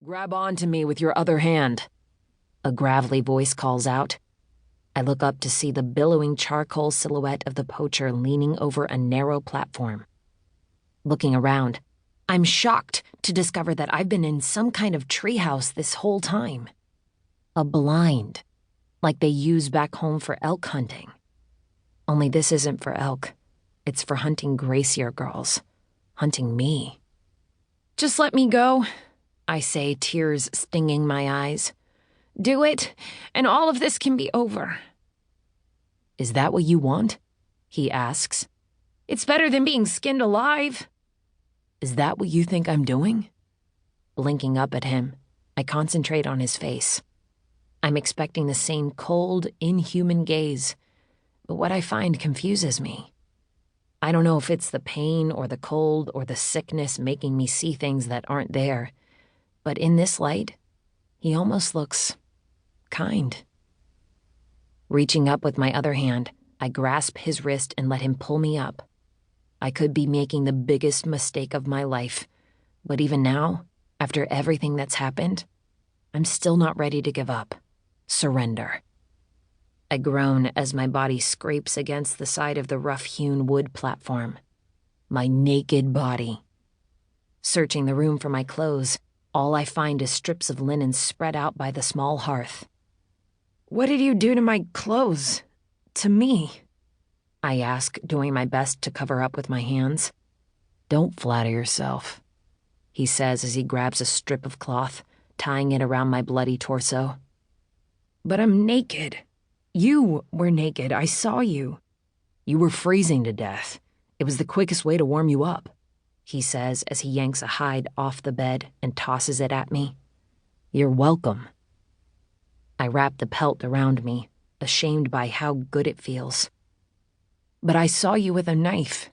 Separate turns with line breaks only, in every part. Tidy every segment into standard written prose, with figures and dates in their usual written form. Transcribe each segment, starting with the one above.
"Grab onto me with your other hand," a gravelly voice calls out. I look up to see the billowing charcoal silhouette of the poacher leaning over a narrow platform. Looking around, I'm shocked to discover that I've been in some kind of treehouse this whole time. A blind, like they use back home for elk hunting. Only this isn't for elk. It's for hunting Gracier girls. Hunting me. "Just let me go," I say, tears stinging my eyes. "Do it, and all of this can be over." "Is that what you want?" he asks. "It's better than being skinned alive." "Is that what you think I'm doing?" Blinking up at him, I concentrate on his face. I'm expecting the same cold, inhuman gaze, but what I find confuses me. I don't know if it's the pain or the cold or the sickness making me see things that aren't there, but in this light, he almost looks kind. Reaching up with my other hand, I grasp his wrist and let him pull me up. I could be making the biggest mistake of my life, but even now, after everything that's happened, I'm still not ready to give up. Surrender. I groan as my body scrapes against the side of the rough-hewn wood platform. My naked body. Searching the room for my clothes, all I find is strips of linen spread out by the small hearth. "What did you do to my clothes? To me?" I ask, doing my best to cover up with my hands. "Don't flatter yourself," he says as he grabs a strip of cloth, tying it around my bloody torso. "But I'm naked. You were naked. I saw you." "You were freezing to death. It was the quickest way to warm you up," he says as he yanks a hide off the bed and tosses it at me. "You're welcome." I wrap the pelt around me, ashamed by how good it feels. "But I saw you with a knife.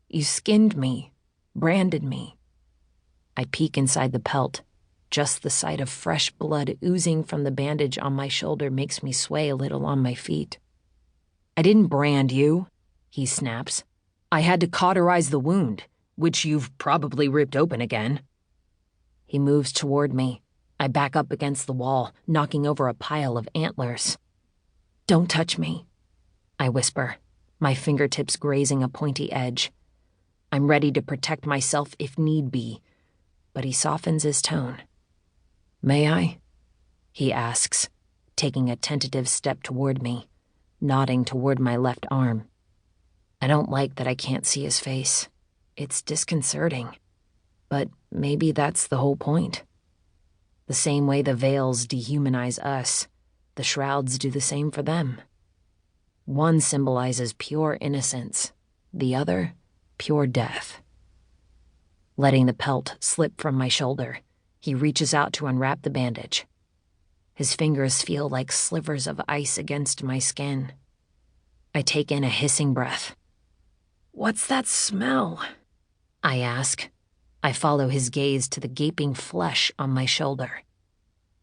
You skinned me, branded me." I peek inside the pelt. Just the sight of fresh blood oozing from the bandage on my shoulder makes me sway a little on my feet. "I didn't brand you," he snaps. "I had to cauterize the wound, which you've probably ripped open again." He moves toward me. I back up against the wall, knocking over a pile of antlers. "Don't touch me," I whisper, my fingertips grazing a pointy edge. I'm ready to protect myself if need be, but he softens his tone. "May I?" he asks, taking a tentative step toward me, nodding toward my left arm. I don't like that I can't see his face. It's disconcerting, but maybe that's the whole point. The same way the veils dehumanize us, the shrouds do the same for them. One symbolizes pure innocence, the other, pure death. Letting the pelt slip from my shoulder, he reaches out to unwrap the bandage. His fingers feel like slivers of ice against my skin. I take in a hissing breath. "What's that smell?" I ask. I follow his gaze to the gaping flesh on my shoulder.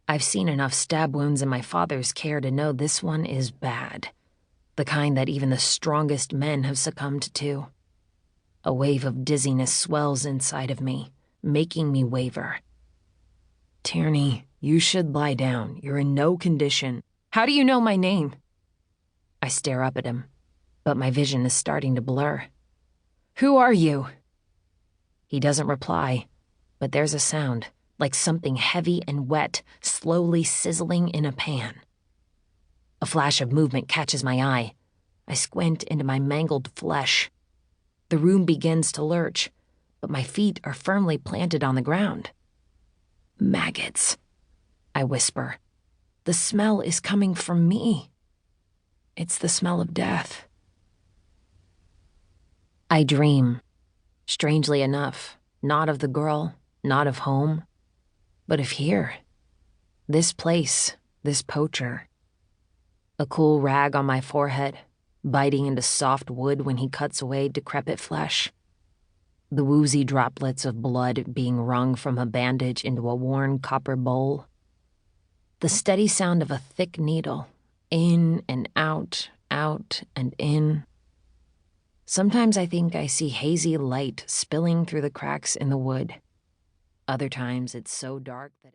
I've seen enough stab wounds in my father's care to know this one is bad. The kind that even the strongest men have succumbed to. A wave of dizziness swells inside of me, making me waver. "Tierney, you should lie down. You're in no condition." "How do you know my name?" I stare up at him, but my vision is starting to blur. "Who are you?" He doesn't reply, but there's a sound, like something heavy and wet, slowly sizzling in a pan. A flash of movement catches my eye. I squint into my mangled flesh. The room begins to lurch, but my feet are firmly planted on the ground. "Maggots," I whisper. "The smell is coming from me. It's the smell of death." I dream. Strangely enough, not of the girl, not of home, but of here. This place, this poacher. A cool rag on my forehead, biting into soft wood when he cuts away decrepit flesh. The woozy droplets of blood being wrung from a bandage into a worn copper bowl. The steady sound of a thick needle, in and out, out and in. Sometimes I think I see hazy light spilling through the cracks in the wood. Other times it's so dark that